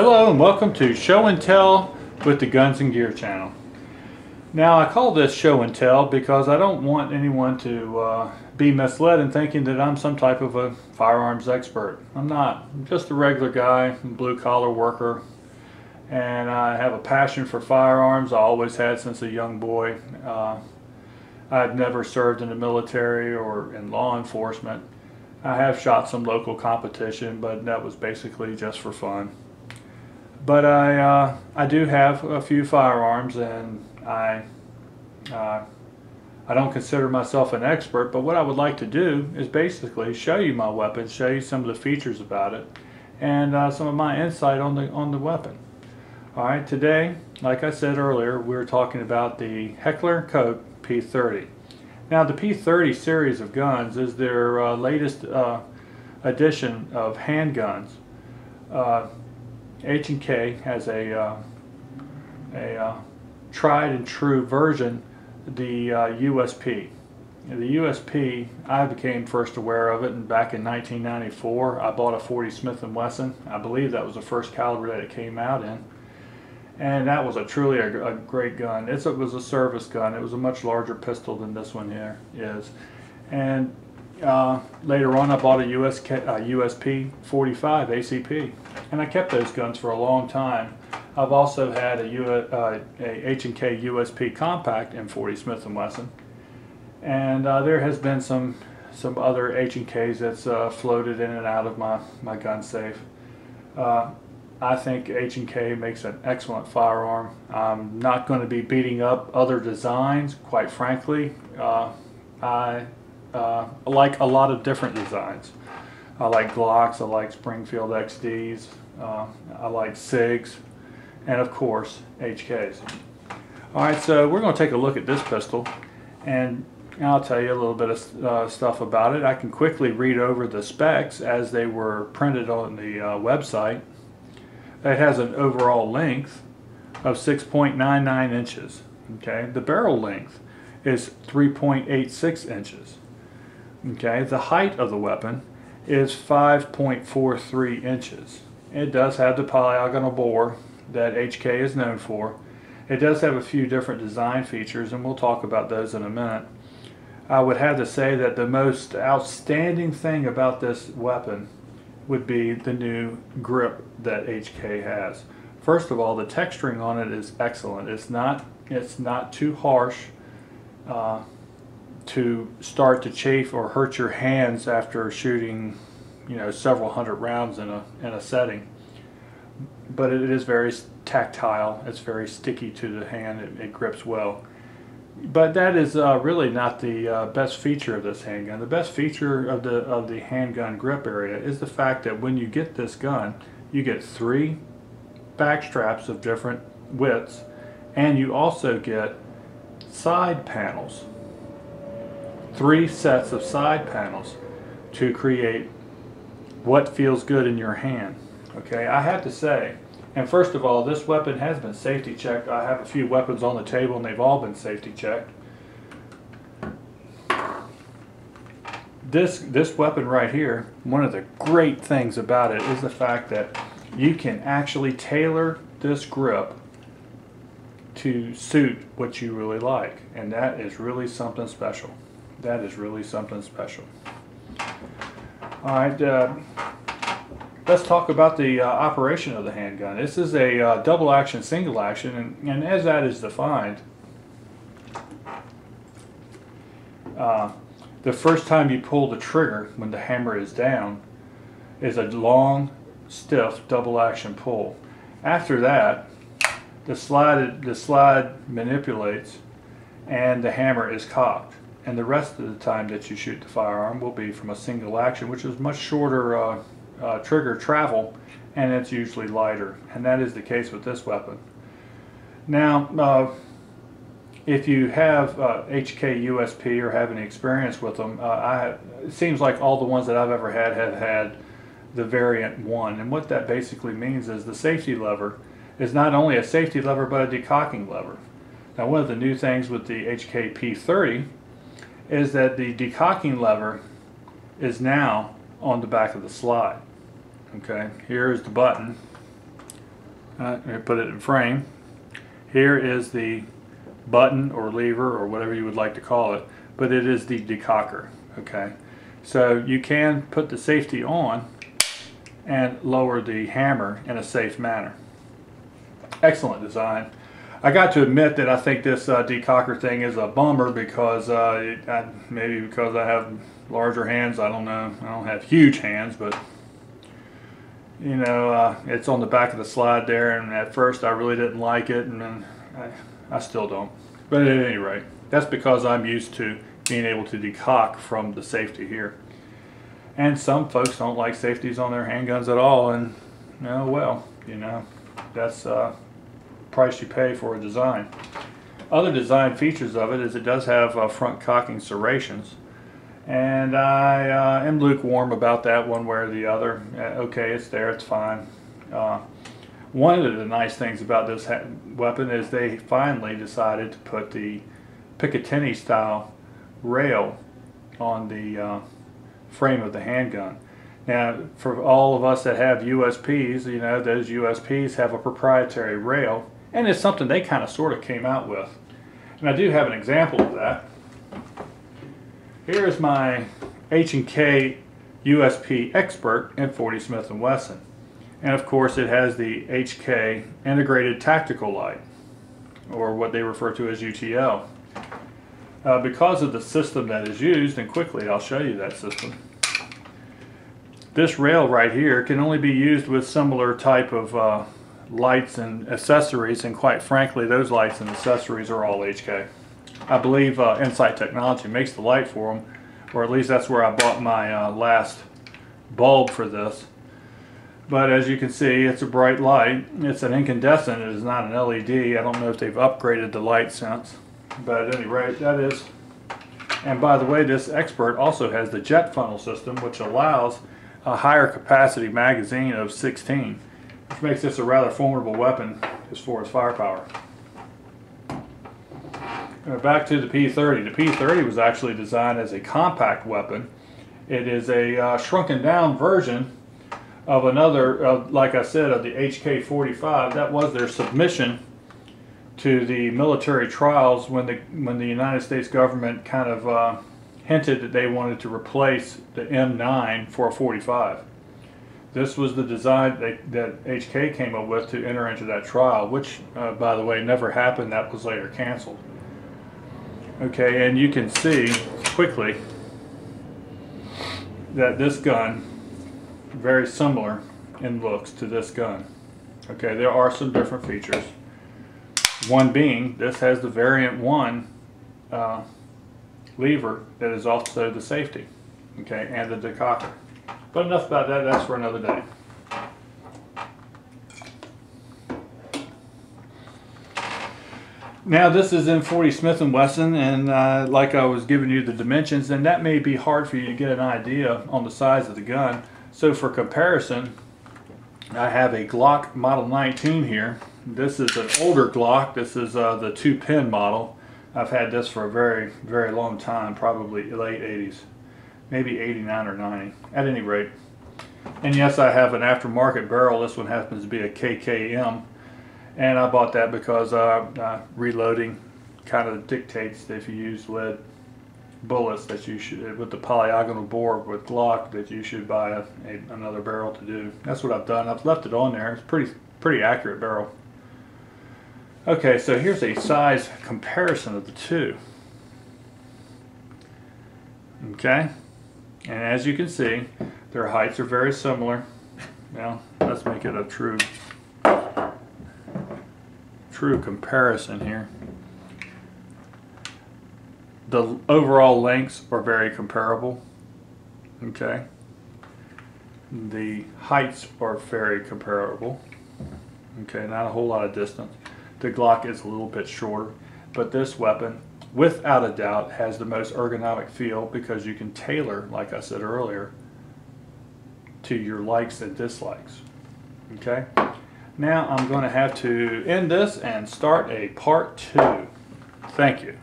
Hello and welcome to Show and Tell with the Guns and Gear channel. Now I call this Show and Tell because I don't want anyone to be misled in thinking that I'm some type of a firearms expert. I'm not. I'm just a regular guy, blue collar worker, and I have a passion for firearms. I always had since a young boy. I've never served in the military or in law enforcement. I have shot some local competition, but that was basically just for fun. But I do have a few firearms, and I don't consider myself an expert, but what I would like to do is basically show you my weapon, show you some of the features about it, and some of my insight on the weapon. Alright, today, like I said earlier, we're talking about the Heckler & Koch P30. Now the P30 series of guns is their latest edition of handguns. H&K has a tried and true version, the USP. The USP, I became first aware of it back in 1994. I bought a 40 Smith & Wesson. I believe that was the first caliber that it came out in. And that was truly a great gun. It was a service gun. It was a much larger pistol than this one here is. And later on I bought a USP 45 ACP. And I kept those guns for a long time. I've also had a H&K USP compact in 40 Smith & Wesson. And there has been some other H&Ks that's floated in and out of my gun safe. I think H&K makes an excellent firearm. I'm not going to be beating up other designs, quite frankly. I like a lot of different designs. I like Glocks, I like Springfield XDs, I like SIGs, and of course HKs. Alright, so we're going to take a look at this pistol, and I'll tell you a little bit of stuff about it. I can quickly read over the specs as they were printed on the website. It has an overall length of 6.99 inches. Okay, the barrel length is 3.86 inches. Okay, the height of the weapon is 5.43 inches. It does have the polygonal bore that HK is known for. It does have a few different design features, and we'll talk about those in a minute. I would have to say that the most outstanding thing about this weapon would be the new grip that HK has. First of all, the texturing on it is excellent. It's not too harsh to start to chafe or hurt your hands after shooting, several hundred rounds in a setting. But it is very tactile. It's very sticky to the hand. It grips well. But that is really not the best feature of this handgun. The best feature of the handgun grip area is the fact that when you get this gun, you get 3 back straps of different widths, and you also get side panels. 3 sets of side panels to create what feels good in your hand. Okay, I have to say, and first of all, this weapon has been safety checked. I have a few weapons on the table and they've all been safety checked. This weapon right here, one of the great things about it is the fact that you can actually tailor this grip to suit what you really like, and that is really something special. That is really something special. Alright, let's talk about the operation of the handgun. This is a double action, single action, and as that is defined, the first time you pull the trigger when the hammer is down is a long, stiff double action pull. After that, the slide manipulates and the hammer is cocked. And the rest of the time that you shoot the firearm will be from a single action, which is much shorter trigger travel, and it's usually lighter. And that is the case with this weapon. Now, if you have HK USP or have any experience with them, it seems like all the ones that I've ever had have had the variant 1. And what that basically means is the safety lever is not only a safety lever but a decocking lever. Now, one of the new things with the HK P30 is that the decocking lever is now on the back of the slide. Okay, here's the button. put it in frame. Here is the button or lever or whatever you would like to call it, but it is the decocker. Okay, so you can put the safety on and lower the hammer in a safe manner. Excellent design. I got to admit that I think this decocker thing is a bummer because maybe because I have larger hands, I don't know. I don't have huge hands, but you know, it's on the back of the slide there, and at first I really didn't like it, and then I still don't. But at any rate, that's because I'm used to being able to decock from the safety here. And some folks don't like safeties on their handguns at all, and well, you know, that's price you pay for a design. Other design features of it is it does have front cocking serrations, and I am lukewarm about that one way or the other. Okay, it's there, it's fine. One of the nice things about this weapon is they finally decided to put the Picatinny style rail on the frame of the handgun. Now, for all of us that have USPs, you know, those USPs have a proprietary rail, and it's something they kind of sort of came out with. And I do have an example of that. Here is my H&K USP Expert in 40 Smith & Wesson. And of course it has the HK Integrated Tactical Light, or what they refer to as UTL. Because of the system that is used, and quickly I'll show you that system, this rail right here can only be used with similar type of lights and accessories, and quite frankly those lights and accessories are all HK. I believe Insight Technology makes the light for them, or at least that's where I bought my last bulb for this. But as you can see, it's a bright light. It's an incandescent, it is not an LED. I don't know if they've upgraded the light since, but at any rate, that is. And by the way, this Expert also has the jet funnel system, which allows a higher capacity magazine of 16, which makes this a rather formidable weapon as far as firepower. Back to the P30. The P30 was actually designed as a compact weapon. It is a shrunken down version of another, like I said, of the HK-45. That was their submission to the military trials when the United States government kind of hinted that they wanted to replace the M9 for a 45. This was the design that HK came up with to enter into that trial, which, by the way, never happened. That was later canceled. Okay, and you can see quickly that this gun, very similar in looks to this gun. Okay, there are some different features. One being, this has the variant 1 lever that is also the safety, okay, and the decocker. But enough about that, that's for another day. Now this is in 40 Smith & Wesson, and like I was giving you the dimensions, and that may be hard for you to get an idea on the size of the gun. So for comparison, I have a Glock Model 19 here. This is an older Glock. This is the 2-pin model. I've had this for a very, very long time, probably late 80s, maybe 89 or 90, at any rate. And yes, I have an aftermarket barrel. This one happens to be a KKM. And I bought that because reloading kind of dictates that if you use lead bullets that you should, with the polygonal bore with Glock, that you should buy another barrel to do. That's what I've done. I've left it on there. It's pretty accurate barrel. Okay, so here's a size comparison of the two. Okay, and as you can see, their heights are very similar. Now let's make it a true comparison here. The overall lengths are very comparable. Okay, the heights are very comparable. Okay, not a whole lot of distance. The Glock is a little bit shorter, but this weapon, without a doubt, has the most ergonomic feel because you can tailor, like I said earlier, to your likes and dislikes. Okay, now I'm going to have to end this and start a part 2. Thank you.